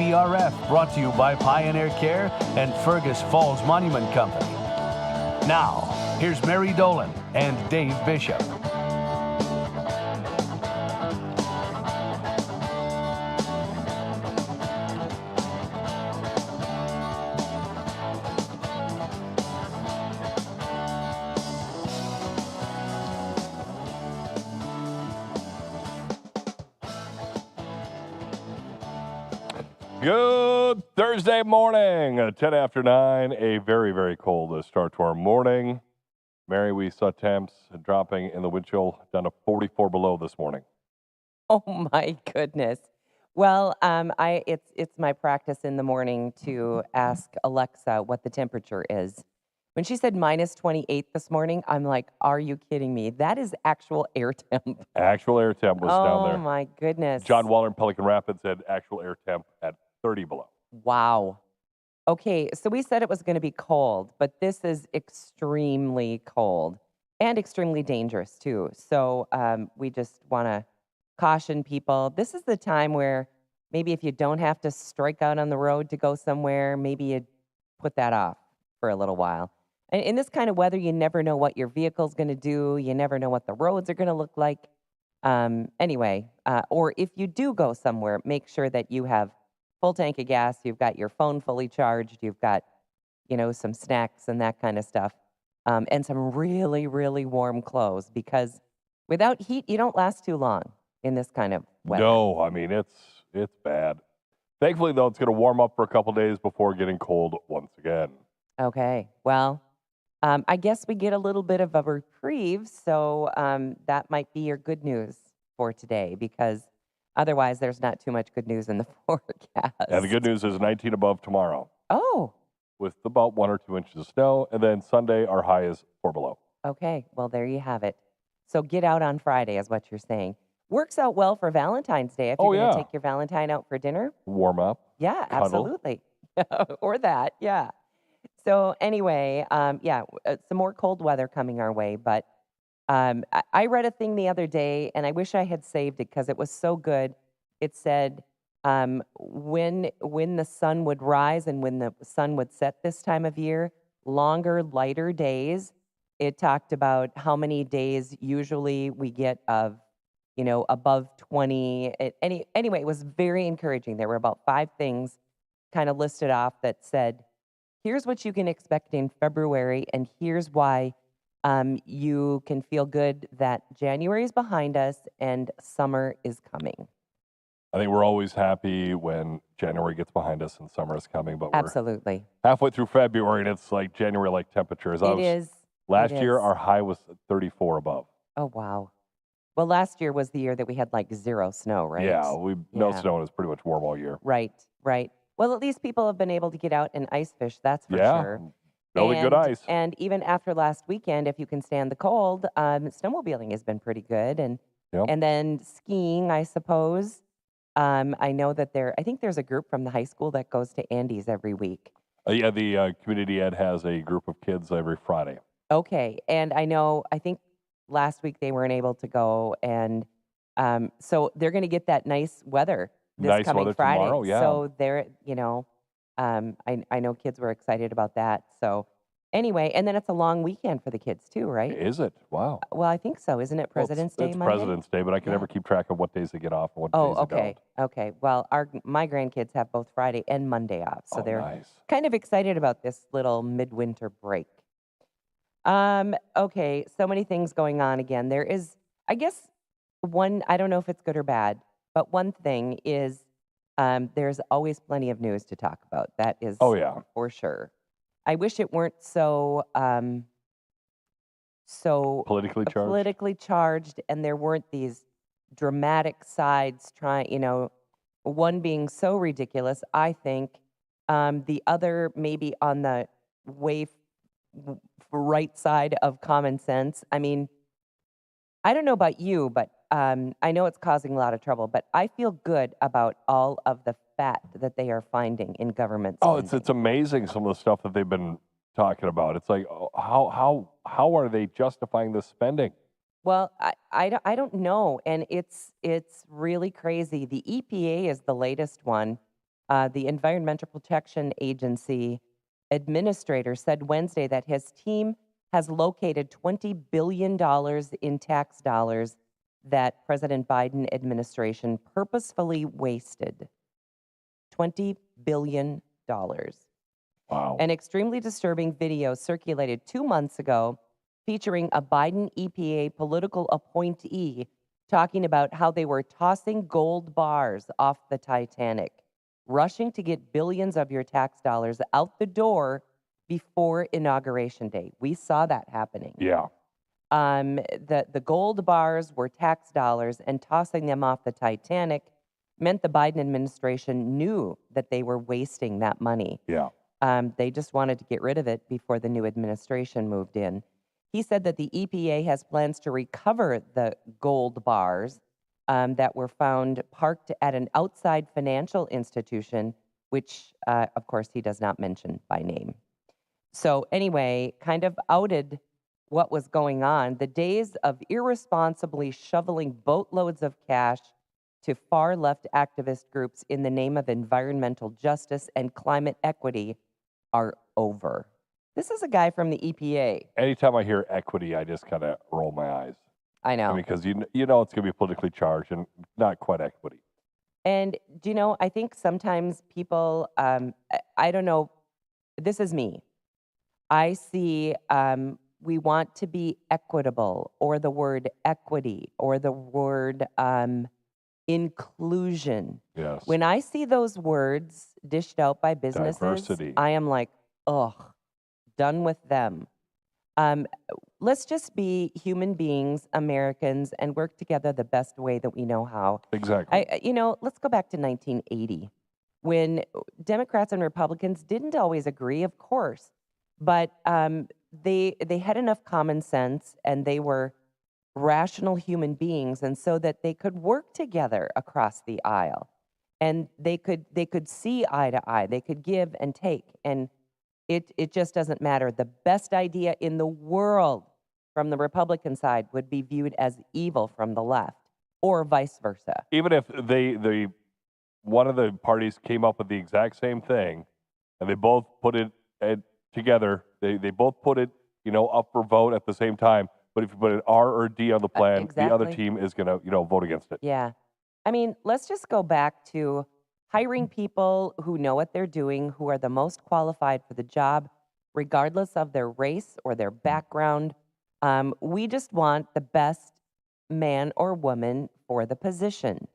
KBRF, brought to you by Pioneer Care and Fergus Falls Monument Company. Now, here's Mary Dolan and Dave Bishop. Good Thursday morning, 10 after 9, a very, very cold start to our morning. Mary, we saw temps dropping in the wind chill down to 44 below this morning. Oh my goodness. Well, it's my practice in the morning to ask Alexa what the temperature is. When she said minus 28 this morning, I'm like, are you kidding me? That is actual air temp. Actual air temp was down there. Oh my goodness. John Waller in Pelican Rapids said actual air temp at 30 below. Wow. Okay, so we said it was going to be cold, but this is extremely cold and extremely dangerous too. So we just want to caution people. This is the time where maybe if you don't have to strike out on the road to go somewhere, maybe you put that off for a little while. And in this kind of weather, you never know what your vehicle's going to do. You never know what the roads are going to look like. Or if you do go somewhere, make sure that you have full tank of gas, you've got your phone fully charged, you've got, some snacks and that kind of stuff, and some really, really warm clothes, because without heat, you don't last too long in this kind of weather. No, I mean, it's bad. Thankfully, though, it's going to warm up for a couple days before getting cold once again. Okay, well, I guess we get a little bit of a reprieve, so that might be your good news for today, because otherwise there's not too much good news in the forecast. And the good news is 19 above tomorrow. Oh, With about 1 or 2 inches of snow. And then Sunday, our high is 4 below. okay, well, there you have it. So get out on Friday is what you're saying. Works out well for Valentine's Day if you're going to take your Valentine out for dinner. Warm up. Yeah, Cuddle. absolutely. Or that, yeah. So anyway, some more cold weather coming our way. But I read a thing the other day, and I wish I had saved it because it was so good. It said when the sun would rise and when the sun would set this time of year, longer, lighter days. It talked about how many days usually we get of, above 20. Anyway, it was very encouraging. There were about 5 things kind of listed off that said, here's what you can expect in February, and here's why you can feel good that January is behind us and summer is coming. I think we're always happy when January gets behind us and summer is coming, but Absolutely. we're halfway through February and it's like January-like temperatures. It is. Last year, our high was 34 above. Oh, wow. Well, last year was the year that we had like 0 snow, right? Yeah, no snow, and it's pretty much warm all year. Right. Well, at least people have been able to get out and ice fish, that's for sure. Really good ice. And even after last weekend, if you can stand the cold, snowmobiling has been pretty good. And then skiing, I suppose. I know that I think there's a group from the high school that goes to Andy's every week. The community ed has a group of kids every Friday. Okay. And I think last week they weren't able to go. And so they're going to get that nice weather this coming Friday. Tomorrow, yeah. So they're, I know kids were excited about that. So anyway, and then it's a long weekend for the kids too, right? Is it? Wow. Well, I think so. Isn't it President's Day It's Monday? President's Day, but I can never keep track of what days they get off and what days they don't. Okay. Well, my grandkids have both Friday and Monday off, so they're nice. kind of excited about this little midwinter break. Okay, so many things going on again. There is, I guess, I don't know if it's good or bad, but one thing is there's always plenty of news to talk about. That is for sure. I wish it weren't so politically charged, and there weren't these dramatic sides one being so ridiculous, I think, the other maybe on the right side of common sense. I mean, I don't know about you, but I know it's causing a lot of trouble, but I feel good about all of the fat that they are finding in government spending. It's amazing, some of the stuff that they've been talking about. It's like, how are they justifying this spending? Well, I don't know, and it's really crazy. The EPA is the latest one, The Environmental Protection Agency administrator said Wednesday that his team has located $20 billion in tax dollars that President Biden administration purposefully wasted. $20 billion. Wow. An extremely disturbing video circulated 2 months ago featuring a Biden EPA political appointee talking about how they were tossing gold bars off the Titanic, rushing to get billions of your tax dollars out the before Inauguration Day. We saw that happening. Yeah. The gold bars were tax dollars, and tossing them off the Titanic meant the Biden administration knew that they were wasting that money. Yeah. They just wanted to get rid of it before the new administration moved in. He said that the EPA has plans to recover the gold bars that were found parked at an outside financial institution, which, of course, he does not mention by name. So anyway, kind of outed what was going on. The days of irresponsibly shoveling boatloads of cash to far-left activist groups in the name of environmental justice and climate equity are over. This is a guy from the EPA. Anytime I hear equity, I just kind of roll my eyes. I know. I mean, because you know it's going to be politically charged and not quite equity. And do you know, I think sometimes people, I don't know, this is me. I see we want to be equitable, or the word equity, or the word inclusion. Yes. When I see those words dished out by businesses, Diversity. I am like, ugh, done with them. Let's just be human beings, Americans, and work together the best way that we know how. Exactly. Let's go back to 1980, when Democrats and Republicans didn't always agree, of course, but they had enough common sense, and they were rational human beings, and so that they could work together across the aisle, and they could see eye to eye, they could give and take, and it just doesn't matter. The best idea in the world from the Republican side would be viewed as evil from the left, or vice versa. Even if one of the parties came up with the exact same thing, and they both put it together, they both put it up for vote at the same time. But if you put an R or D on the plan, the other Exactly. team is going to vote against it. Yeah. I mean, let's just go back to hiring people who know what they're doing, who are the most qualified for the job, regardless of their race or their background. We just want the best man or woman for the position.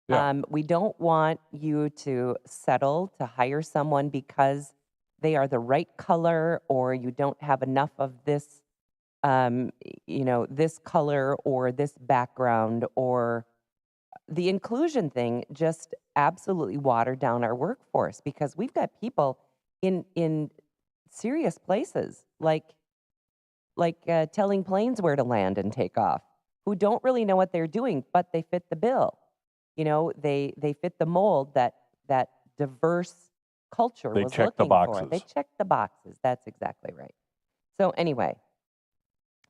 Yeah. We don't want you to settle to hire someone because they are the right color, or you don't have enough of this, this color or this background, or the inclusion thing just absolutely watered down our workforce, because we've got people in serious places like telling planes where to land and take off, who don't really know what they're doing, but they fit the bill. They fit the mold that diverse culture They was check the looking for. boxes. They check the boxes. That's exactly right. So anyway,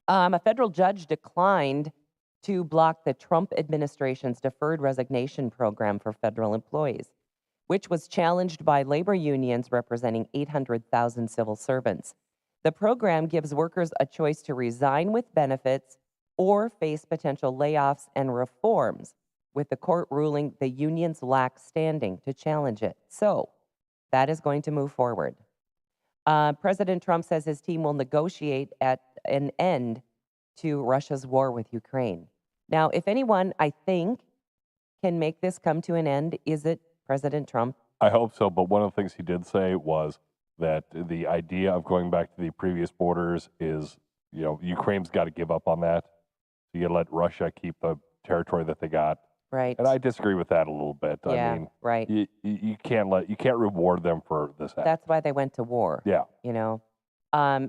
a federal judge declined to block the Trump administration's deferred resignation program for federal employees, which was challenged by labor unions representing 800,000 civil servants. The program gives workers a choice to resign with benefits or face potential layoffs and reforms, with the court ruling the unions lack standing to challenge it. So that is going to move forward. President Trump says his team will negotiate at an end to Russia's war with Ukraine. Now, if anyone, I think, can make this come to an end, is it President Trump? I hope so. But one of the things he did say was that the idea of going back to the previous borders is, Ukraine's got to give up on that. So you let Russia keep the territory that they got. Right. And I disagree with that a little bit. Yeah, I mean, right. you can't reward them for this. That's why they went to war. Yeah.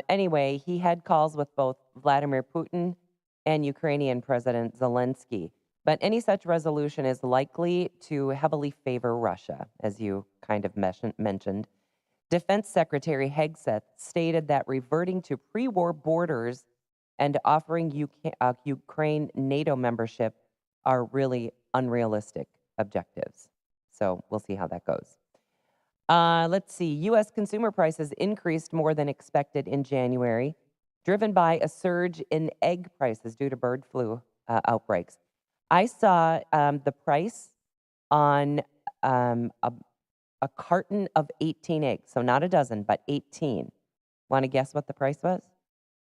Anyway, he had calls with both Vladimir Putin and Ukrainian President Zelensky. But any such resolution is likely to heavily favor Russia, as you kind of mentioned. Defense Secretary Hegseth stated that reverting to pre-war borders and offering Ukraine NATO membership are really unrealistic objectives. So we'll see how that goes. Let's see. U.S. consumer prices increased more than expected in January, driven by a surge in egg prices due to bird flu outbreaks. I saw the price on um, a, a carton of 18 eggs, so not a dozen, but 18. Want to guess what the price was?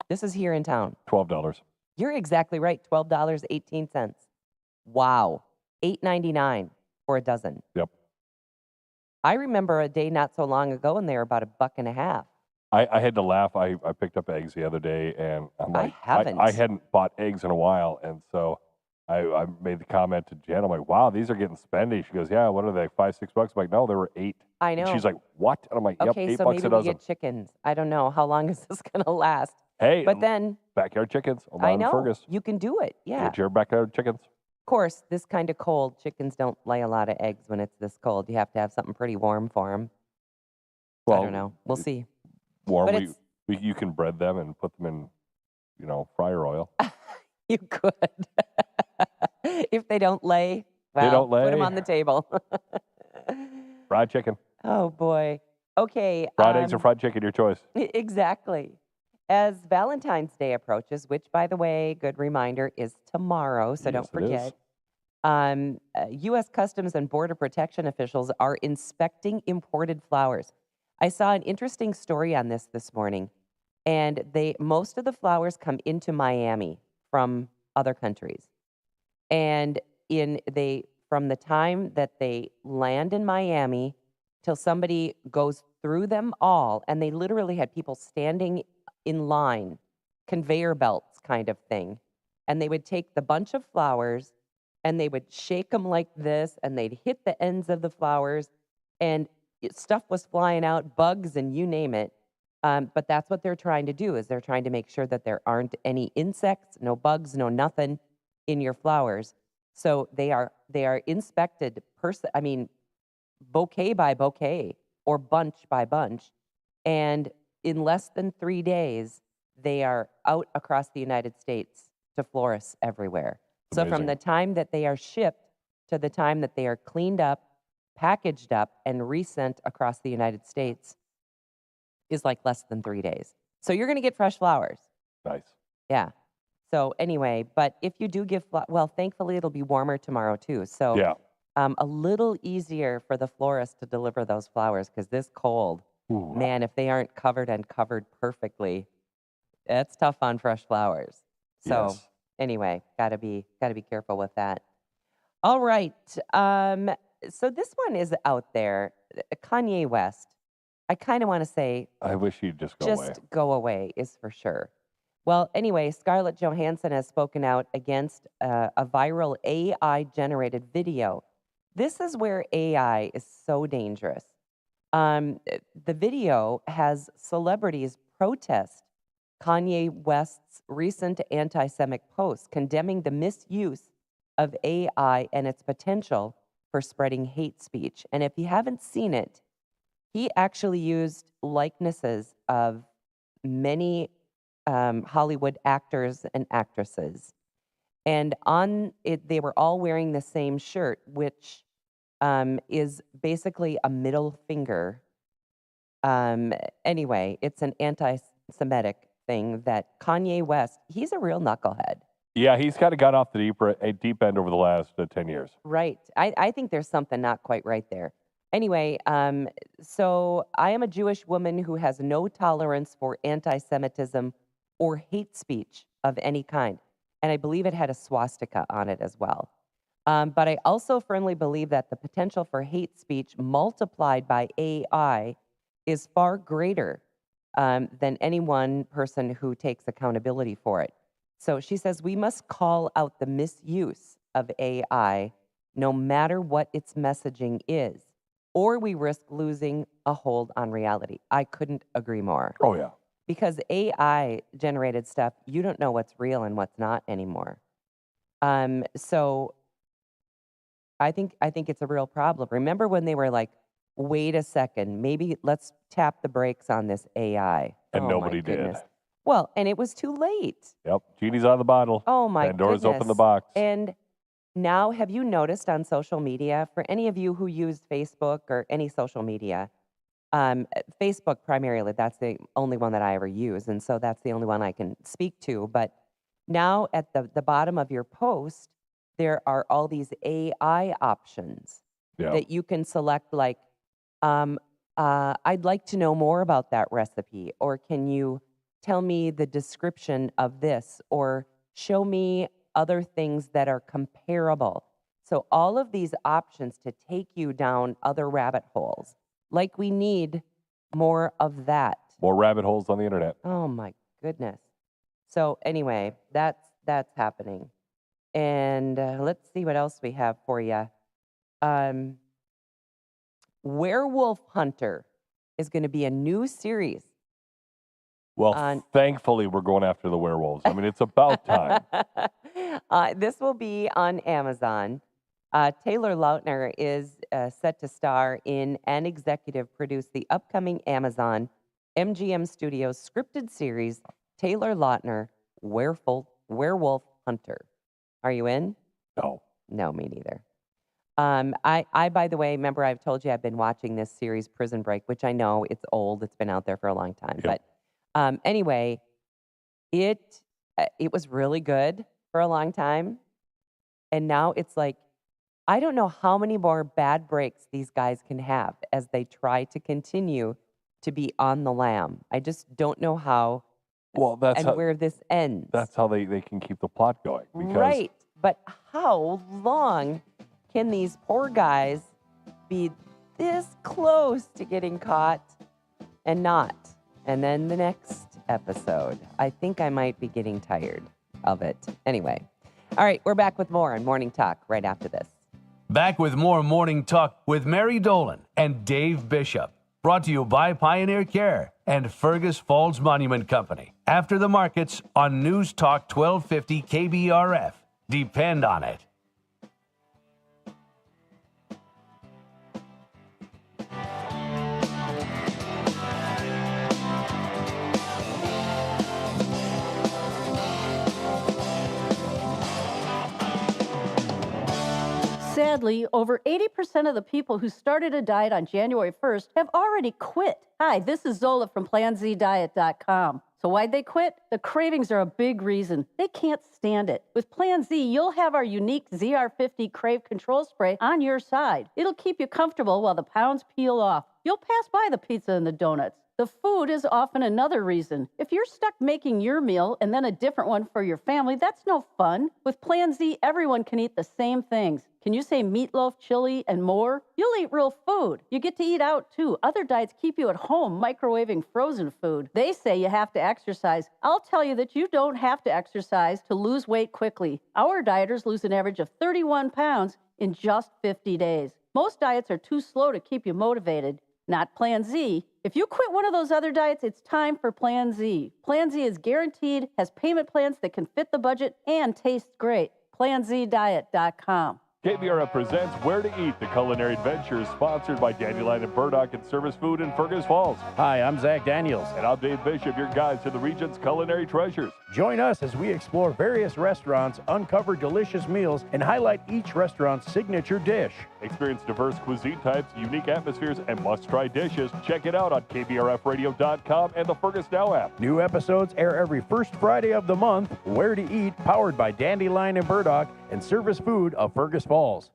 This is here in town. $12. You're exactly right. $12.18. Wow. $8.99 for a dozen. Yep. I remember a day not so long ago, and they were about $1.50. I had to laugh. I picked up eggs the other day, and I'm I like, haven't. I hadn't bought eggs in a while, and so I made the comment to Jen. I'm like, wow, these are getting spendy. She goes, yeah, what are they, $5, $6? I'm like, no, they were $8. I And know. she's like, what? And I'm like, yep, Okay, $8 so a maybe we dozen. get chickens. I don't know. How long is this going to last? Hey, But then, backyard chickens. I know, Fergus. you can do it. Yeah. Get your backyard chickens. Of course, this kind of cold, chickens don't lay a lot of eggs when it's this cold. You have to have something pretty warm for them. I Well, don't know. We'll see. warm. But it's, You can bread them and put them in, fryer oil. you could. If they don't lay, well, They don't put them lay. on the table. Fried chicken. Oh, boy. Okay. Fried eggs or fried chicken, your choice. Exactly. As Valentine's Day approaches, which, by the way, good reminder, is tomorrow, so don't Yes, it is. forget. U.S. Customs and Border Protection officials are inspecting imported flowers. I saw an interesting story on this morning, and most of the flowers come into Miami from other countries, and from the time that they land in Miami till somebody goes through them all, and they literally had people standing in line, conveyor belts kind of thing, and they would take the bunch of flowers and they would shake them like this, and they'd hit the ends of the flowers, and stuff was flying out, bugs and you name it. But that's what they're trying to do, is they're trying to make sure that there aren't any insects, no bugs, no nothing in your flowers. So they are inspected bouquet by bouquet or bunch by bunch, and in less than 3 days, they are out across the United States to florists everywhere. So from Amazing. the time that they are shipped to the time that they are cleaned up, packaged up, and resent across the United States is like less than 3 days. So you're going to get fresh flowers. Nice. Yeah. So anyway, but if you do give, well, thankfully it'll be warmer tomorrow too. So Yeah. a little easier for the florist to deliver those flowers, because this cold, Ooh. man, if they aren't covered perfectly, that's tough on fresh flowers. So Yes. anyway, gotta be careful with that. All right. So this one is out there. Kanye West. I kind of want to say I wish you'd just go away. just go away is for sure. Well, anyway, Scarlett Johansson has spoken out against a viral AI-generated video. This is where AI is so dangerous. The video has celebrities protest Kanye West's recent anti-Semitic posts condemning the misuse of AI and its potential for spreading hate speech. And if you haven't seen it, he actually used likenesses of many Hollywood actors and actresses. And on it, they were all wearing the same shirt, which is basically a middle finger. Anyway, it's an anti-Semitic thing that Kanye West, he's a real knucklehead. Yeah, he's kind of got off the deep end over the last 10 years. Right. I think there's something not quite right there. Anyway, so I am a Jewish woman who has no tolerance for anti-Semitism or hate speech of any kind. And I believe it had a swastika on it as well. But I also firmly believe that the potential for hate speech multiplied by AI is far greater than any one person who takes accountability for it. So she says we must call out the misuse of AI no matter what its messaging is, or we risk losing a hold on reality. I couldn't agree more. Oh, yeah. Because AI generated stuff, you don't know what's real and what's not anymore. So I think it's a real problem. Remember when they were like, wait a second, maybe let's tap the brakes on this AI. And Oh, nobody my did. goodness. Well, and it was too late. Yep. Genie's out of the bottle. Oh my Pandora's goodness. opened the box. And now, have you noticed on social media, for any of you who use Facebook or any social media, Facebook primarily, that's the only one that I ever use. And so that's the only one I can speak to. But now at the bottom of your post, there are all these AI options Yeah. that you can select, like, I'd like to know more about that recipe, or can you tell me the description of this, or show me other things that are comparable. So all of these options to take you down other rabbit holes. Like, we need more of that. More rabbit holes on the internet. Oh my goodness. So anyway, that's happening. And let's see what else we have for you. Werewolf Hunter is going to be a new series. Well, thankfully, we're going after the werewolves. I mean, it's about time. This will be on Amazon. Taylor Lautner is set to star in and executive produce the upcoming Amazon MGM Studios scripted series, Taylor Lautner, Werewolf Hunter. Are you in? No. No, me neither. I, by the way, remember I've told you I've been watching this series, Prison Break, which I know it's old. It's been out there for a long time. Yep. But anyway, it was really good for a long time. And now it's like, I don't know how many more bad breaks these guys can have as they try to continue to be on the lam. I just don't know how where this ends. That's how they can keep the plot going. Because Right. But how long can these poor guys be this close to getting caught and not? And then the next episode, I think I might be getting tired of it. Anyway. All right, we're back with more on Morning Talk right after this. Back with more Morning Talk with Mary Dolan and Dave Bishop. Brought to you by Pioneer Care and Fergus Falls Monument Company. After the markets on News Talk 1250 KBRF. Depend on it. Sadly, over 80% of the people who started a diet on January 1st have already quit. Hi, this is Zola from PlanZDiet.com. So why'd they quit? The cravings are a big reason. They can't stand it. With Plan Z, you'll have our unique ZR50 Crave Control Spray on your side. It'll keep you comfortable while the pounds peel off. You'll pass by the pizza and the donuts. The food is often another reason. If you're stuck making your meal and then a different one for your family, that's no fun. With Plan Z, everyone can eat the same things. Can you say meatloaf, chili, and more? You'll eat real food. You get to eat out, too. Other diets keep you at home microwaving frozen food. They say you have to exercise. I'll tell you that you don't have to exercise to lose weight quickly. Our dieters lose an average of 31 pounds in just 50 days. Most diets are too slow to keep you motivated. Not Plan Z. If you quit one of those other diets, it's time for Plan Z. Plan Z is guaranteed, has payment plans that can fit the budget, and tastes great. PlanZDiet.com. KBRF presents Where to Eat, the culinary adventure, sponsored by Dandelion and Burdock and Service Food in Fergus Falls. Hi, I'm Zach Daniels. And I'm Dave Bishop, your guide to the region's culinary treasures. Join us as we explore various restaurants, uncover delicious meals, and highlight each restaurant's signature dish. Experience diverse cuisine types, unique atmospheres, and must-try dishes. Check it out on KBRFradio.com and the Fergus Now app. New episodes air every first Friday of the month. Where to Eat, powered by Dandelion and Burdock and Service Food of Fergus Falls.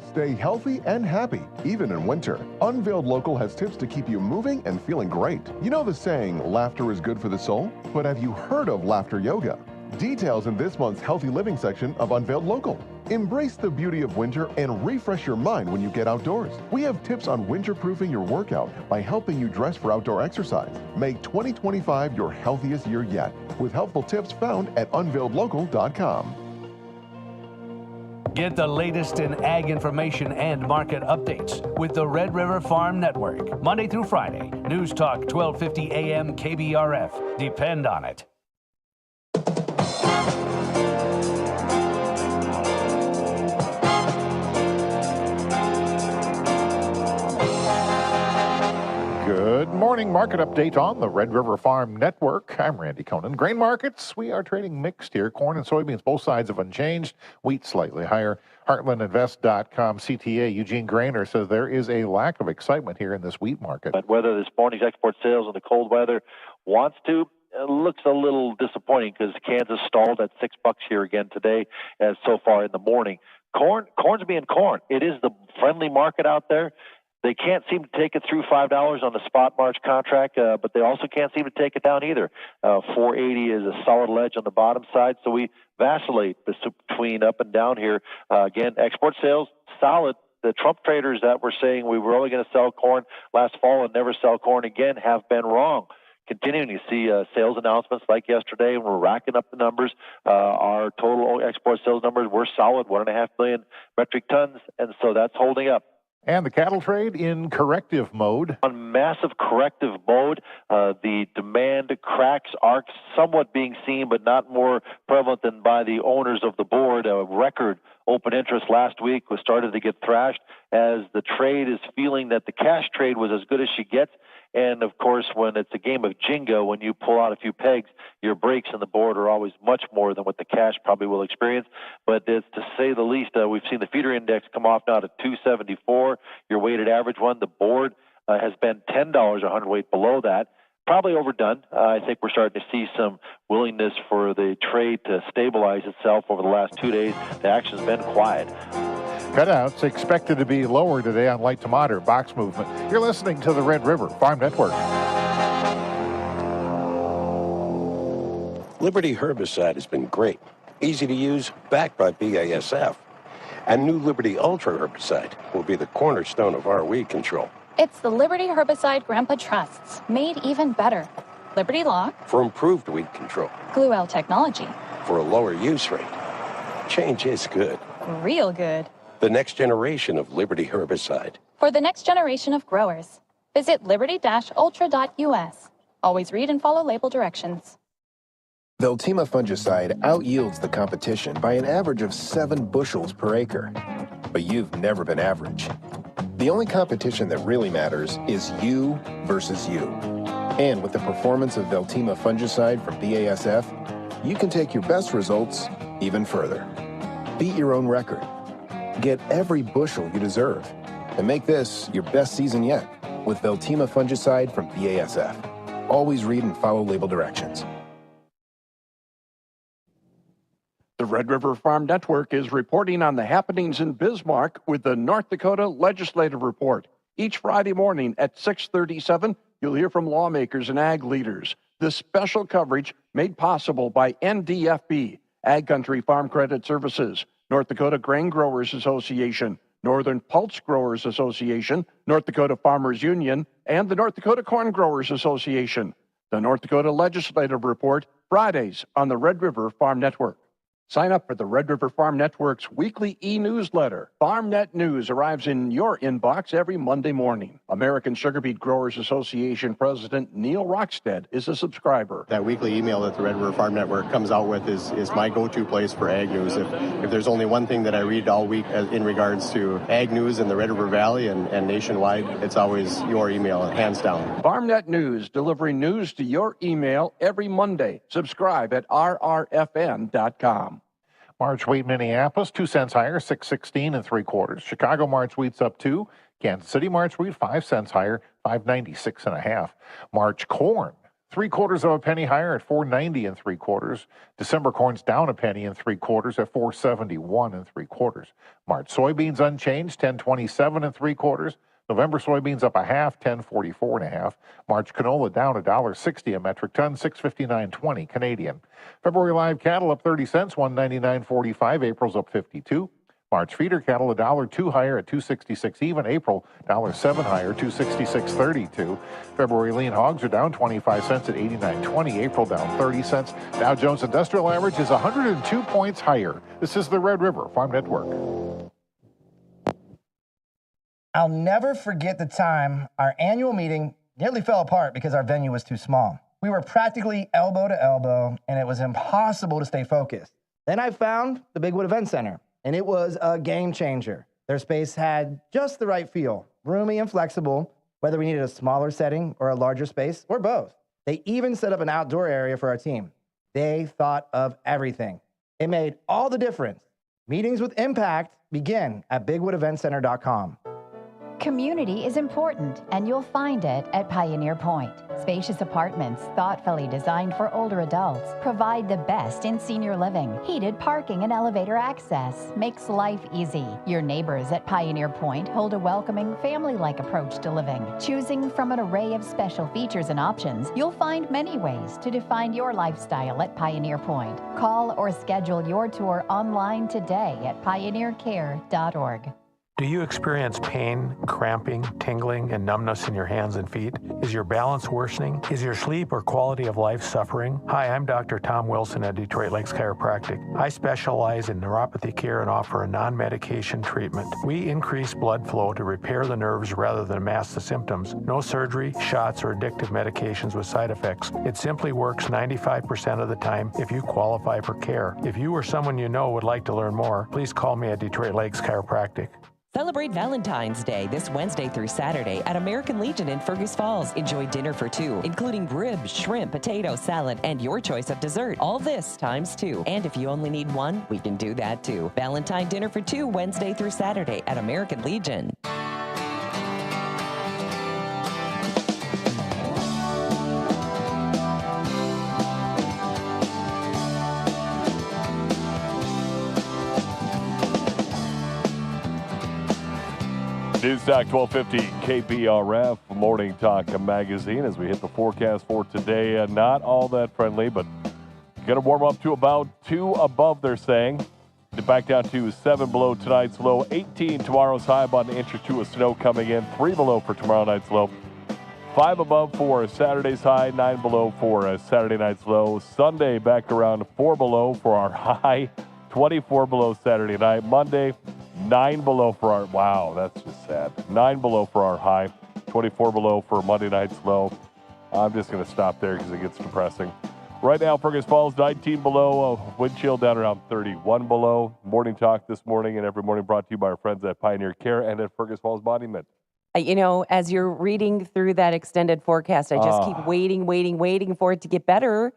Stay healthy and happy, even in winter. Unveiled Local has tips to keep you moving and feeling great. You know the saying, laughter is good for the soul? But have you heard of laughter yoga? Details in this month's Healthy Living section of Unveiled Local. Embrace the beauty of winter and refresh your mind when you get outdoors. We have tips on winter-proofing your workout by helping you dress for outdoor exercise. Make 2025 your healthiest year yet with helpful tips found at unveiledlocal.com. Get the latest in ag information and market updates with the Red River Farm Network. Monday through Friday, News Talk 1250 AM KBRF. Depend on it. Good morning. Market update on the Red River Farm Network. I'm Randy Conan. Grain markets, we are trading mixed here. Corn and soybeans, both sides have unchanged. Wheat slightly higher. HeartlandInvest.com CTA Eugene Grainer says there is a lack of excitement here in this wheat market. But whether this morning's export sales in the cold weather wants to, it looks a little disappointing because Kansas stalled at $6 here again today, as so far in the morning. Corn's being corn. It is the friendly market out there. They can't seem to take it through $5 on the spot March contract, but they also can't seem to take it down either. 480 is a solid ledge on the bottom side, so we vacillate between up and down here. Again, export sales solid. The Trump traders that were saying we were only going to sell corn last fall and never sell corn again have been wrong. Continuing to see sales announcements like yesterday, and we're racking up the numbers. Our total export sales numbers were solid, 1.5 million metric tons, and so that's holding up. And the cattle trade in corrective mode. On massive corrective mode, the demand cracks are somewhat being seen, but not more prevalent than by the owners of the board. A record open interest last week was started to get thrashed as the trade is feeling that the cash trade was as good as she gets. And, of course, when it's a game of Jingo, when you pull out a few pegs, your breaks in the board are always much more than what the cash probably will experience. But it's, to say the least, we've seen the feeder index come off now to 274, your weighted average one. The board has been $10 a hundredweight below that. Probably overdone. I think we're starting to see some willingness for the trade to stabilize itself over the last 2 days. The action's been quiet. Cutouts expected to be lower today on light to moderate box movement. You're listening to the Red River Farm Network. Liberty herbicide has been great. Easy to use, backed by BASF. And new Liberty Ultra herbicide will be the cornerstone of our weed control. It's the Liberty herbicide Grandpa trusts, made even better. Liberty Lock for improved weed control. Gluel technology for a lower use rate. Change is good. Real good. The next generation of Liberty herbicide. For the next generation of growers. Visit liberty-ultra.us. Always read and follow label directions. Veltima fungicide outyields the competition by an average of 7 bushels per acre. But you've never been average. The only competition that really matters is you versus you. And with the performance of Veltima fungicide from BASF, you can take your best results even further. Beat your own record. Get every bushel you deserve. And make this your best season yet with Veltima fungicide from BASF. Always read and follow label directions. The Red River Farm Network is reporting on the happenings in Bismarck with the North Dakota Legislative Report. Each Friday morning at 6:37, you'll hear from lawmakers and ag leaders. This special coverage made possible by NDFB, Ag Country Farm Credit Services, North Dakota Grain Growers Association, Northern Pulse Growers Association, North Dakota Farmers Union, and the North Dakota Corn Growers Association. The North Dakota Legislative Report, Fridays on the Red River Farm Network. Sign up for the Red River Farm Network's weekly e-newsletter. FarmNet News arrives in your inbox every Monday morning. American Sugar Beet Growers Association President Neil Rockstead is a subscriber. That weekly email that the Red River Farm Network comes out with is my go-to place for ag news. If there's only one thing that I read all week in regards to ag news in the Red River Valley and nationwide, it's always your email, hands down. FarmNet News, delivering news to your email every Monday. Subscribe at rrfn.com. March wheat Minneapolis, 2 cents higher, 6.16 3/4. Chicago March wheat's up 2. Kansas City March wheat, 5 cents higher, 5.96 1/2. March corn, 3/4 of a penny higher at 4.90 3/4. December corn's down a penny 3/4 at 4.71 3/4. March soybeans unchanged, 10.27 3/4. November soybeans up 1/2, 10.44 1/2. March canola down $1.60 a metric ton, 659.20 Canadian. February live cattle up 30 cents, 199.45. April's up 52. March feeder cattle $1.02 higher at 266 even. April $1.07 higher, 266.32. February lean hogs are down 25 cents at 89.20. April down 30 cents. Dow Jones Industrial Average is 102 points higher. This is the Red River Farm Network. I'll never forget the time our annual meeting nearly fell apart because our venue was too small. We were practically elbow to elbow, and it was impossible to stay focused. Then I found the Bigwood Event Center, and it was a game changer. Their space had just the right feel, roomy and flexible, whether we needed a smaller setting or a larger space, or both. They even set up an outdoor area for our team. They thought of everything. It made all the difference. Meetings with impact Begin at bigwoodeventcenter.com. Community is important, and you'll find it at Pioneer Point. Spacious apartments, thoughtfully designed for older adults, provide the best in senior living. Heated parking and elevator access makes life easy. Your neighbors at Pioneer Point hold a welcoming, family-like approach to living. Choosing from an array of special features and options, you'll find many ways to define your lifestyle at Pioneer Point. Call or schedule your tour online today at pioneercare.org. Do you experience pain, cramping, tingling, and numbness in your hands and feet? Is your balance worsening? Is your sleep or quality of life suffering? Hi, I'm Dr. Tom Wilson at Detroit Lakes Chiropractic. I specialize in neuropathy care and offer a non-medication treatment. We increase blood flow to repair the nerves rather than mask the symptoms. No surgery, shots, or addictive medications with side effects. It simply works 95% of the time if you qualify for care. If you or someone you know would like to learn more, please call me at Detroit Lakes Chiropractic. Celebrate Valentine's Day this Wednesday through Saturday at American Legion in Fergus Falls. Enjoy dinner for two, including ribs, shrimp, potato, salad, and your choice of dessert. All this times two. And if you only need one, we can do that too. Valentine dinner for two Wednesday through Saturday at American Legion. News Talk 1250 KBRF Morning Talk Magazine as we hit the forecast for today. Not all that friendly, but going to warm up to about 2 above, they're saying. Get back down to 7 below tonight's low. 18 tomorrow's high, about an inch or two of snow coming in. 3 below for tomorrow night's low. 5 above for Saturday's high. 9 below for Saturday night's low. Sunday back around 4 below for our high. 24 below Saturday night. Monday, 9 below for our, wow, that's just sad. 9 below for our high, 24 below for Monday night's low. I'm just going to stop there because it gets depressing. Right now, Fergus Falls, 19 below, wind chill down around 31 below. Morning Talk this morning and every morning brought to you by our friends at Pioneer Care and at Fergus Falls Monument. You know, as you're reading through that extended forecast, I just keep waiting for it to get better.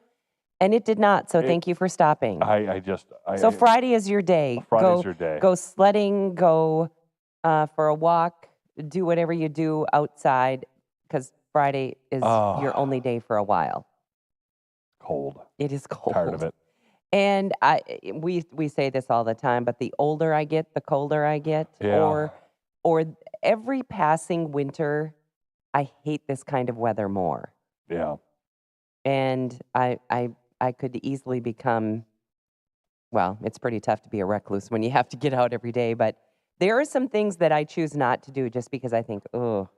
And it did not, so thank you for stopping. So Friday is your day. Friday's your day. Go sledding, go for a walk, do whatever you do outside, because Friday is your only day for a while. Cold. It is cold. Tired of it. And we say this all the time, but the older I get, the colder I get. Yeah. Or every passing winter, I hate this kind of weather more. Yeah. And I could easily become, well, it's pretty tough to be a recluse when you have to get out every day, but there are some things that I choose not to do just because I think, oh,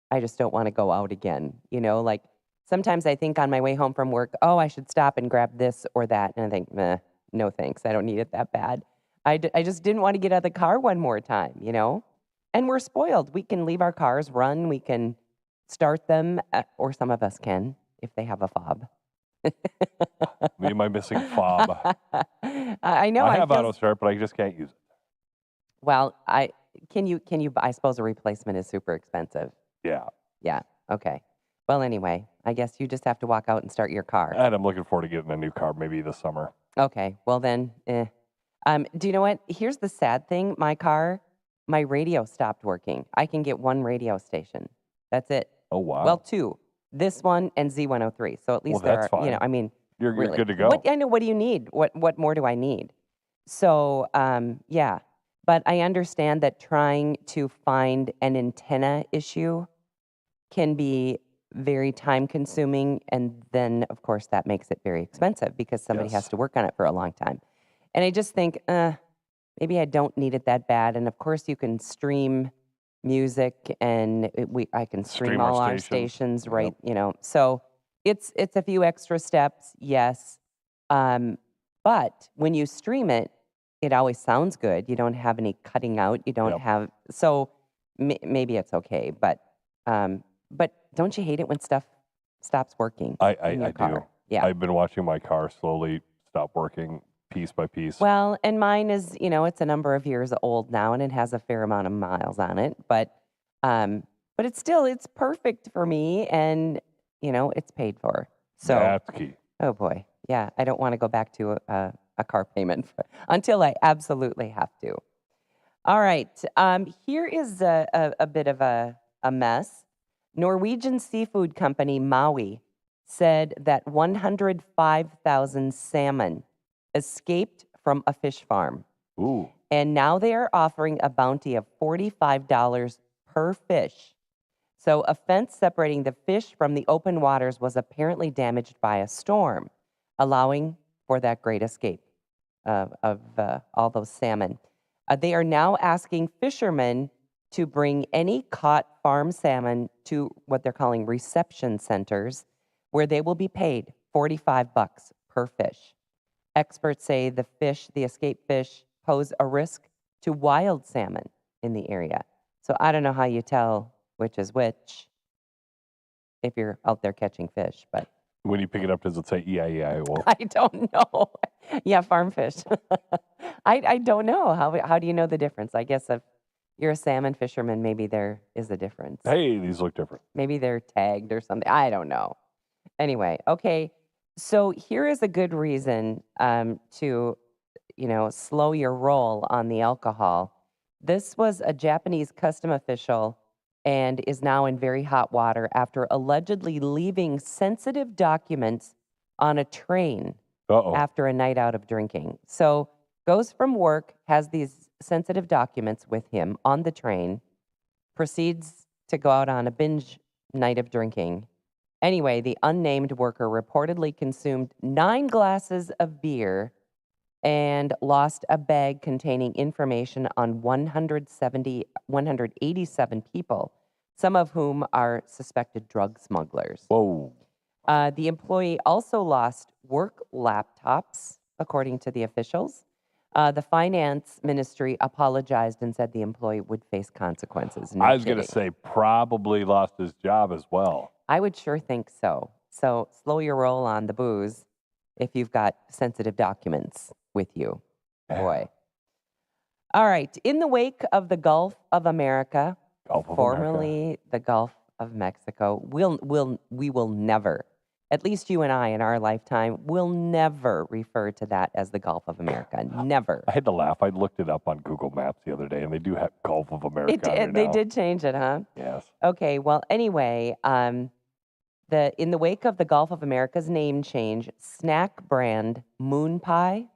I just don't want to go out again. You know, like sometimes I think on my way home from work, oh, I should stop and grab this or that. And I think, meh, no thanks. I don't need it that bad. I just didn't want to get out of the car one more time, you know? And we're spoiled. We can leave our cars run. We can start them, or some of us can if they have a fob. Me and my missing fob. I know. I have auto start, but I just can't use it. Well, can you? I suppose a replacement is super expensive. Yeah. Yeah. Okay. Well, anyway, I guess you just have to walk out and start your car. And I'm looking forward to getting a new car maybe this summer. Okay. Well then, do you know what? Here's the sad thing. My car, my radio stopped working. I can get one radio station. That's it. Oh wow. Well, 2. This one and Z103. So at least that's fine. you know, I mean, You're really, good to go. I know. What do you need? What more do I need? So, yeah. But I understand that trying to find an antenna issue can be very time consuming. And then, of course, that makes it very expensive because somebody has to work on it for a long time. And I just think, maybe I don't need it that bad. And of course, you can stream music and I can stream all our stations, right? You know, so it's a few extra steps, yes. But when you stream it, it always sounds good. You don't have any cutting out. You don't have, so maybe it's okay. But don't you hate it when stuff stops working? I car? do. Yeah. I've been watching my car slowly stop working piece by piece. Well, and mine is, you know, it's a number of years old now, and it has a fair amount of miles on it. But it's perfect for me, and you know, it's paid for. So that's key. Oh boy, yeah, I don't want to go back to a car payment until I absolutely have to. All right. Here is a bit of a mess. Norwegian seafood company Maui said that 105,000 salmon escaped from a fish farm. Ooh. And now they are offering a bounty of $45 per fish. So a fence separating the fish from the open waters was apparently damaged by a storm, allowing for that great escape of all those salmon. They are now asking fishermen to bring any caught farm salmon to what they're calling reception centers, where they will be paid $45 per fish. Experts say the escaped fish, pose a risk to wild salmon in the area. So I don't know how you tell which is which if you're out there catching fish, but When you pick it up, does it say E-I-E-I-O? I don't know. Yeah, farm fish. I don't know. How do you know the difference? I guess if you're a salmon fisherman, maybe there is a difference. Hey, these look different. Maybe they're tagged or something. I don't know. Anyway, okay. So here is a good reason to, slow your roll on the alcohol. This was a Japanese custom official and is now in very hot water after allegedly leaving sensitive documents on a train after a night out of drinking. So goes from work, has these sensitive documents with him on the train, proceeds to go out on a binge night of drinking. Anyway, the unnamed worker reportedly consumed 9 glasses of beer and lost a bag containing information on 187 people, some of whom are suspected drug smugglers. Whoa. The employee also lost work laptops, according to the officials. The finance ministry apologized and said the employee would face consequences. No I was going to kidding. say probably lost his job as well. I would sure think so. So slow your roll on the booze if you've got sensitive documents with you. Boy. All right. In the wake of the Gulf of America, formerly the Gulf of Mexico, we will never, at least you and I in our lifetime, will never refer to that as the Gulf of America. Never. I had to laugh. I looked it up on Google Maps the other day, and they do have Gulf of America on there They now. did change it, huh? Yes. Okay. Well, anyway, in the wake of the Gulf of America's name change, snack brand Moon Pie,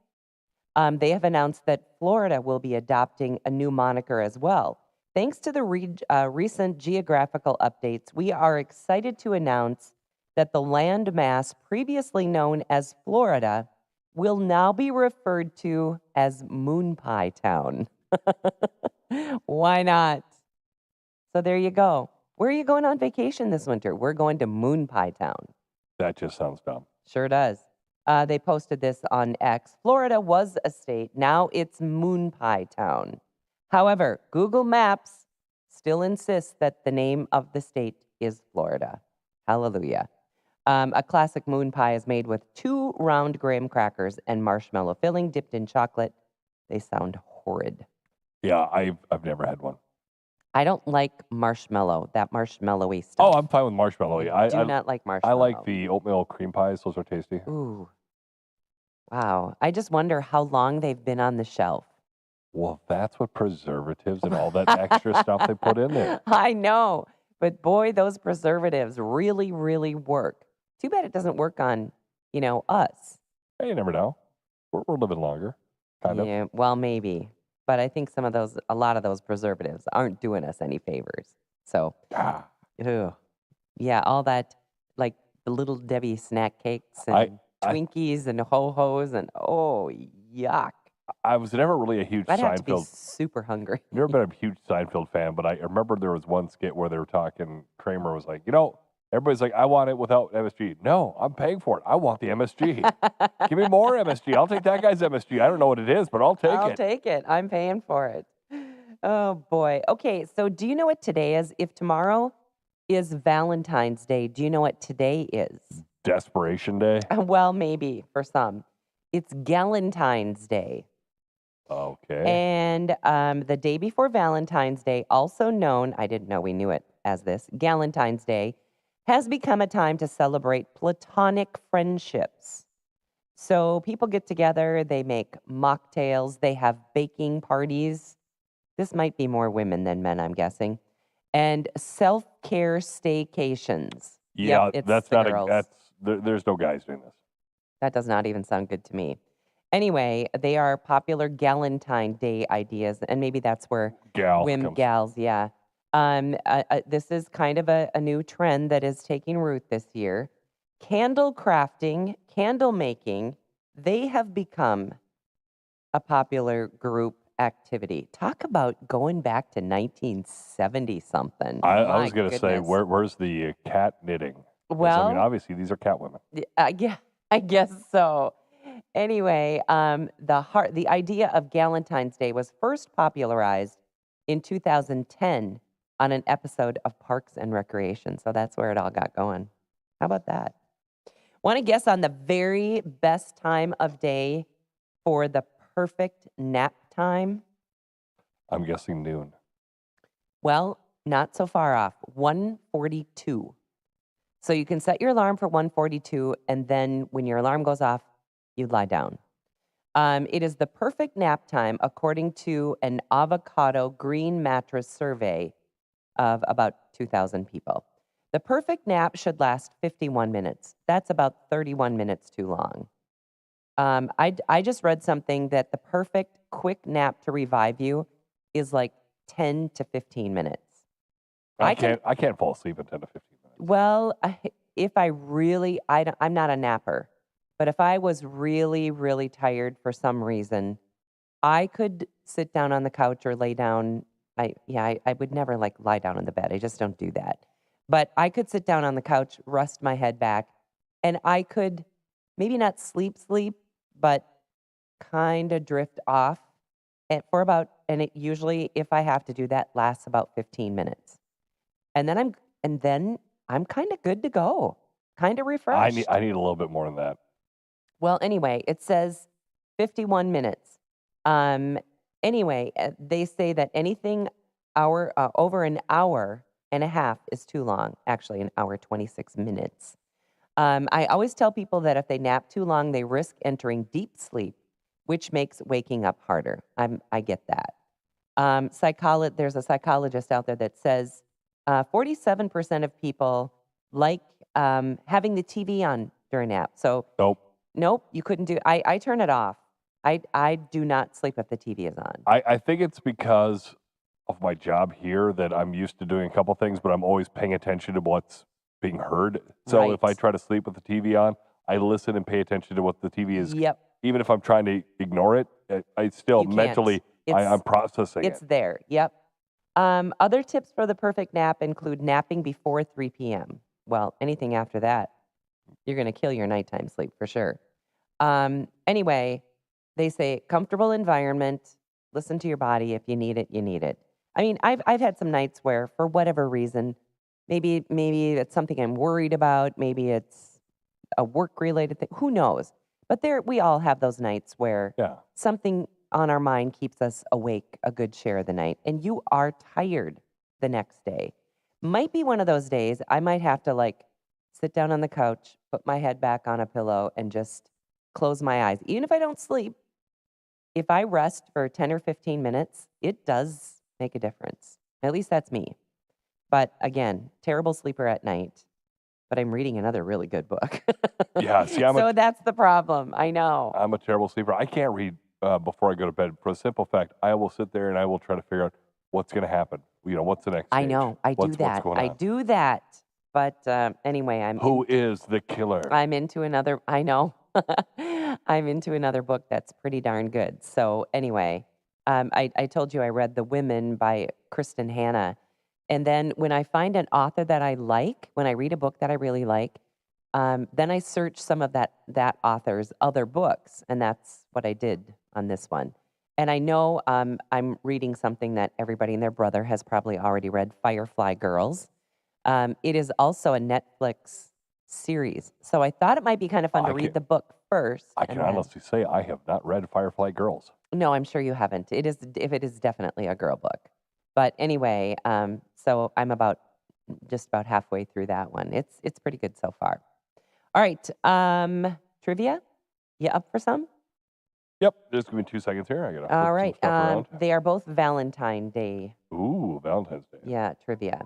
they have announced that Florida will be adopting a new moniker as well. Thanks to the recent geographical updates, we are excited to announce that the landmass previously known as Florida will now be referred to as Moon Pie Town. Why not? So there you go. Where are you going on vacation this winter? We're going to Moon Pie Town. That just sounds dumb. Sure does. They posted this on X. Florida was a state. Now it's Moon Pie Town. However, Google Maps still insists that the name of the state is Florida. Hallelujah. A classic moon pie is made with 2 round graham crackers and marshmallow filling dipped in chocolate. They sound horrid. Yeah, I've never had one. I don't like marshmallow, that marshmallowy stuff. Oh, I'm fine with marshmallow. I do not like marshmallow. I like the oatmeal cream pies. Those are tasty. Ooh. Wow. I just wonder how long they've been on the shelf. Well, that's what preservatives and all that extra stuff they put in there. I know. But boy, those preservatives really, really work. Too bad it doesn't work on, us. Hey, you never know. We're living longer, kind of. Yeah, well, maybe. But I think a lot of those preservatives aren't doing us any favors. So, ew. Yeah, all that, like the Little Debbie snack cakes and Twinkies and Ho-Hos and, oh, yuck. I was never really a huge I'd have to be Seinfeld. super hungry. Never been a huge Seinfeld fan, but I remember there was one skit where they were talking. Kramer was like, everybody's like, I want it without MSG. No, I'm paying for it. I want the MSG. Give me more MSG. I'll take that guy's MSG. I don't know what it is, but I'll take it. I'll take it. I'm paying for it. Oh, boy. Okay, so do you know what today is? If tomorrow is Valentine's Day, do you know what today is? Desperation Day? Well, maybe for some. It's Galentine's Day. Okay. And the day before Valentine's Day, also known, I didn't know we knew it as this, Galentine's Day, has become a time to celebrate platonic friendships. So people get together, they make mocktails, they have baking parties, This might be more women than men, I'm guessing. And self-care staycations. Yeah, Yep, it's that's the not girls. there's no guys doing this. That does not even sound good to me. Anyway, they are popular Galentine Day ideas, and maybe that's where Gal comes. gals, yeah. This is kind of a new trend that is taking root this year. Candle crafting, candle making, they have become a popular group activity. Talk about going back to 1970 something. I was My going to say, goodness. where's the cat knitting? 'Cause, I mean, Well, obviously these are cat women. yeah, I guess so. Anyway, the idea of Galentine's Day was first popularized in 2010 on an episode of Parks and Recreation. So that's where it all got going. How about that? Want to guess on the very best time of day for the perfect nap time? I'm guessing noon. Well, not so far off. 1:42. So you can set your alarm for 1:42, and then when your alarm goes off, you lie down. It is the perfect nap time according to an avocado green mattress survey of about 2,000 people. The perfect nap should last 51 minutes. That's about 31 minutes too long. I just read something that the perfect quick nap to revive you is like 10 to 15 minutes. I can't fall asleep in 10 to 15 minutes. Well, if I really, I'm not a napper, but if I was really, really tired for some reason, I could sit down on the couch or lay down. I would never like lie down on the bed. I just don't do that. But I could sit down on the couch, rest my head back, and I could maybe not sleep, but kind of drift off and it usually, if I have to do that, lasts about 15 minutes. And then I'm kind of good to go, kind of refreshed. I need a little bit more than that. Well, anyway, it says 51 minutes. Anyway, they say that anything over an hour and a half is too long. Actually, an hour 26 minutes. I always tell people that if they nap too long, they risk entering deep sleep, which makes waking up harder. I get that. There's a psychologist out there that says 47% of people like having the TV on during nap. So nope, you couldn't do. I turn it off. I do not sleep if the TV is on. I think it's because of my job here that I'm used to doing a couple things, but I'm always paying attention to what's being heard. So if I try to sleep with the TV on, I listen and pay attention to what the TV is. Yep. Even if I'm trying to ignore it, I still You can't. mentally, I'm processing It's it. there. Yep. Other tips for the perfect nap include napping before 3 p.m. Well, anything after that, you're going to kill your nighttime sleep for sure. Anyway, they say comfortable environment, listen to your body. If you need it, you need it. I mean, I've had some nights where, for whatever reason, maybe it's something I'm worried about. Maybe it's a work-related thing. Who knows? But we all have those nights where something on our mind keeps us awake a good share of the night, and you are tired the next day. Might be one of those days I might have to sit down on the couch, put my head back on a pillow, and just close my eyes. Even if I don't sleep, if I rest for 10 or 15 minutes, it does make a difference. At least that's me. But again, terrible sleeper at night. But I'm reading another really good book. Yeah, see, so that's the problem. I know. I'm a terrible sleeper. I can't read before I go to bed for the simple fact I will sit there and I will try to figure out what's going to happen. What's the next I stage? know. I do that. What's going I on? do that. But anyway, Who is the killer? I'm into another. I know. I'm into another book that's pretty darn good. So anyway, I told you I read The Women by Kristen Hanna. And then when I find an author that I like, when I read a book that I really like, then I search some of that author's other books. And that's what I did on this one. And I know I'm reading something that everybody and their brother has probably already read, Firefly Girls. It is also a Netflix series. So I thought it might be kind of fun to read the book first. I can honestly say I have not read Firefly Girls. No, I'm sure you haven't. It is definitely a girl book. But anyway, so I'm just about halfway through that one. It's pretty good so far. All right, trivia? You up for some? Yep. Just give me 2 seconds here. I got to flip All some right. stuff around. They are both Valentine Day. Ooh, Valentine's Day. Yeah, trivia.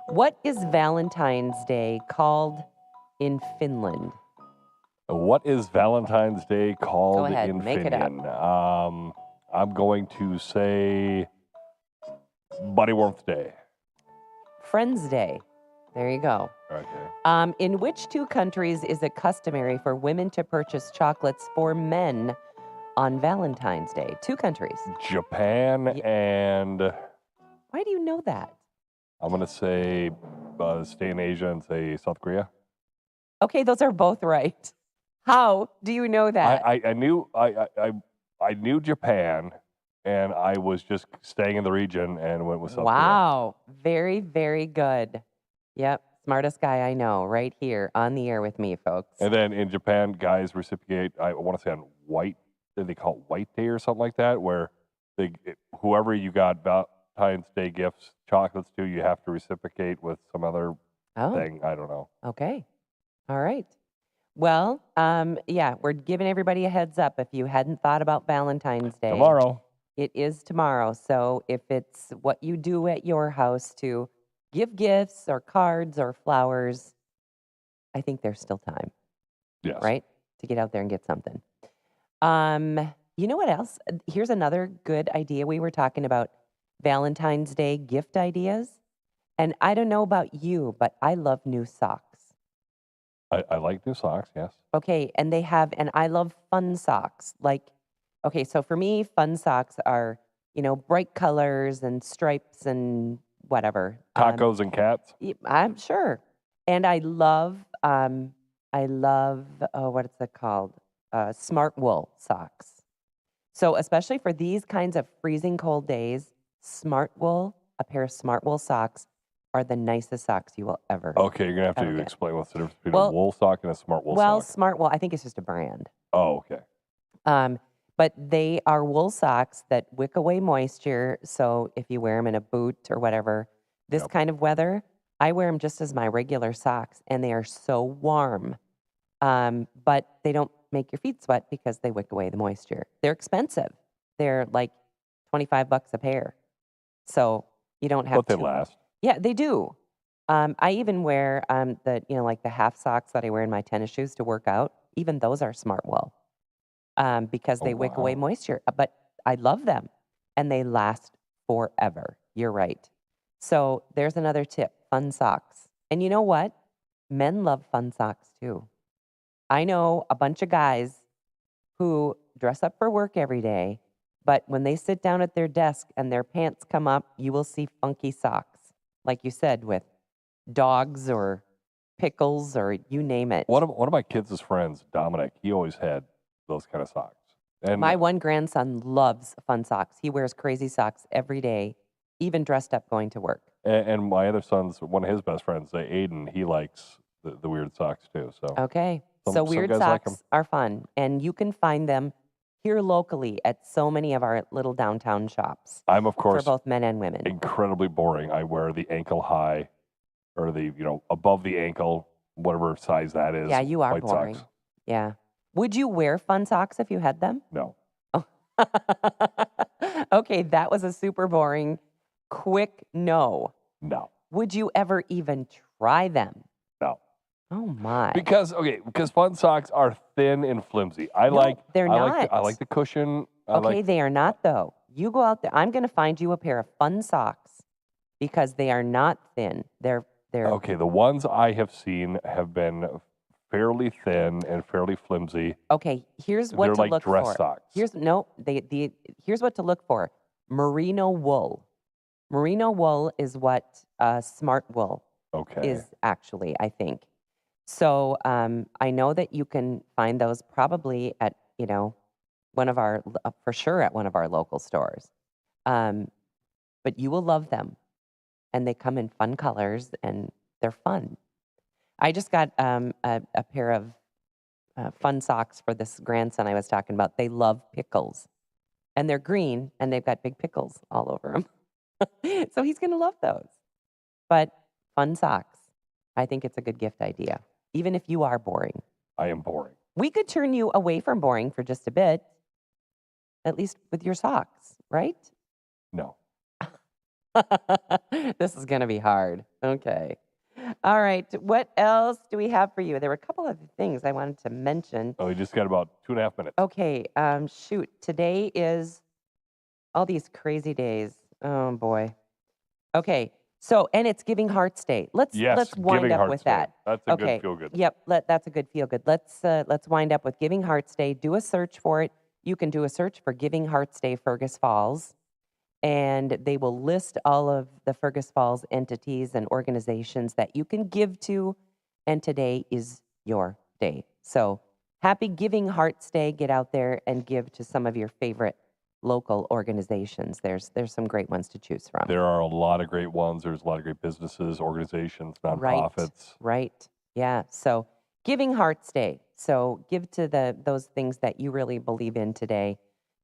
What is Valentine's Day called in Finland? What is Valentine's Day called ahead, in make it up. Finland? I'm going to say Buddy Warmth Day. Friends Day. There you go. Okay. In which two countries is it customary for women to purchase chocolates for men on Valentine's Day? Two countries. Japan and Why do you know that? I'm going to say stay in Asia and say South Korea. Okay, those are both right. How do you know that? I knew Japan, and I was just staying in the region and went with South Korea. Wow. Very, very good. Yep. Smartest guy I know right here on the air with me, folks. And then in Japan, guys reciprocate, I want to say on White, they call it White Day or something like that, where whoever you got Valentine's Day gifts, chocolates to, you have to reciprocate with some other thing. I don't know. Okay. All right. Well, yeah, we're giving everybody a heads up. If you hadn't thought about Valentine's Day, Tomorrow. It is tomorrow. So if it's what you do at your house to give gifts or cards or flowers, I think there's still time. Yes. Right? To get out there and get something. You know what else? Here's another good idea. We were talking about Valentine's Day gift ideas. And I don't know about you, but I love new socks. I like new socks, yes. Okay, and I love fun socks. Okay, so for me, fun socks are, bright colors and stripes and whatever. Tacos and cats. I'm sure. And I love, what is it called? Smart wool socks. So especially for these kinds of freezing cold days, a pair of smart wool socks are the nicest socks you will ever. Okay, you're going to have to explain what's the difference between a wool sock and a smart wool Well, sock. smart wool, I think it's just a brand. Oh, okay. But they are wool socks that wick away moisture. So if you wear them in a boot or whatever, this kind of weather, I wear them just as my regular socks, and they are so warm. But they don't make your feet sweat because they wick away the moisture. They're expensive. They're like $25 a pair. So you don't have But they last. Yeah, they do. I even wear the half socks that I wear in my tennis shoes to work out. Even those are smart wool. Because they wick away moisture. But I love them, and they last forever. You're right. So there's another tip, fun socks. And you know what? Men love fun socks too. I know a bunch of guys who dress up for work every day, but when they sit down at their desk and their pants come up, you will see funky socks. Like you said, with dogs or pickles or you name it. One of my kids' friends, Dominic, he always had those kind of socks. And my one grandson loves fun socks. He wears crazy socks every day, even dressed up going to work. And my other son's, one of his best friends, Aiden, he likes the weird socks too. So okay. So weird socks are fun. And you can find them here locally at so many of our little downtown shops. I'm, of course, for both men and women. Incredibly boring. I wear the ankle high or the, above the ankle, whatever size that is. Yeah, you are white boring. Socks. Yeah. Would you wear fun socks if you had them? No. Oh. Okay, that was a super boring, quick no. No. Would you ever even try them? No. Oh my. Because fun socks are thin and flimsy. They're not. I like the cushion. They are not though. You go out there. I'm going to find you a pair of fun socks because they are not thin. They're okay. The ones I have seen have been fairly thin and fairly flimsy. Okay, here's what to like look dress for. socks. Here's what to look for. Merino wool. Merino wool is what smart wool is actually, I think. So I know that you can find those probably at one of our for sure at one of our local stores. But you will love them, and they come in fun colors and they're fun. I just got a pair of fun socks for this grandson I was talking about. They love pickles, and they're green, and they've got big pickles all over them. So he's going to love those. But fun socks, I think it's a good gift idea, even if you are boring. I am boring. We could turn you away from boring for just a bit. at least with your socks, right? No. This is going to be hard. Okay. All right. What else do we have for you? There were a couple of things I wanted to mention. Oh, we just got about 2.5 minutes. Okay. Shoot. Today is all these crazy days. Oh boy. Okay. So, and it's Giving Hearts Day. Let's wind Giving up Hearts with Day. that. That's a Okay. good feel good. Yep. That's a good feel good. Let's wind up with Giving Hearts Day. Do a search for it. You can do a search for Giving Hearts Day Fergus Falls, and they will list all of the Fergus Falls entities and organizations that you can give to. And today is your day. So happy Giving Hearts Day. Get out there and give to some of your favorite local organizations. There's some great ones to choose from. There are a lot of great ones. There's a lot of great businesses, organizations, nonprofits. Right. Yeah. So Giving Hearts Day. So give to those things that you really believe in today,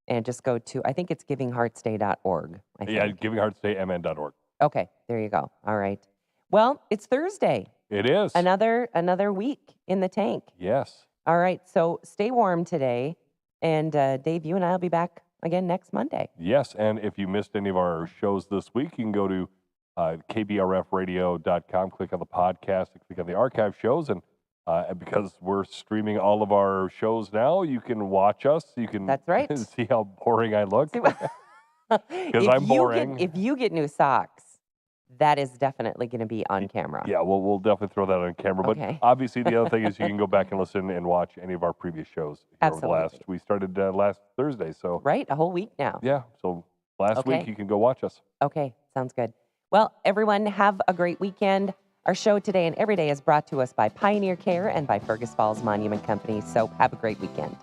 and just go to, I think it's givingheartsday.org. I think. Yeah, givingheartsdaymn.org. Okay, there you go. All right. Well, it's Thursday. It is. Another week in the tank. Yes. All right. So stay warm today, and Dave, you and I will be back again next Monday. Yes, and if you missed any of our shows this week, you can go to kbrfradio.com, click on the podcast, and click on the archive shows, and because we're streaming all of our shows now, you can watch us. You can That's right. see how boring I look. Because I'm boring. If you get new socks, that is definitely going to be on camera. Yeah, we'll definitely throw that on camera. Okay. But obviously, the other thing is you can go back and listen and watch any of our previous shows. Absolutely. We started last Thursday, so. Right, a whole week now. Yeah, so last week you can go watch us. Okay, sounds good. Well, everyone, have a great weekend. Our show today and every day is brought to us by Pioneer Care and by Fergus Falls Monument Company. So have a great weekend.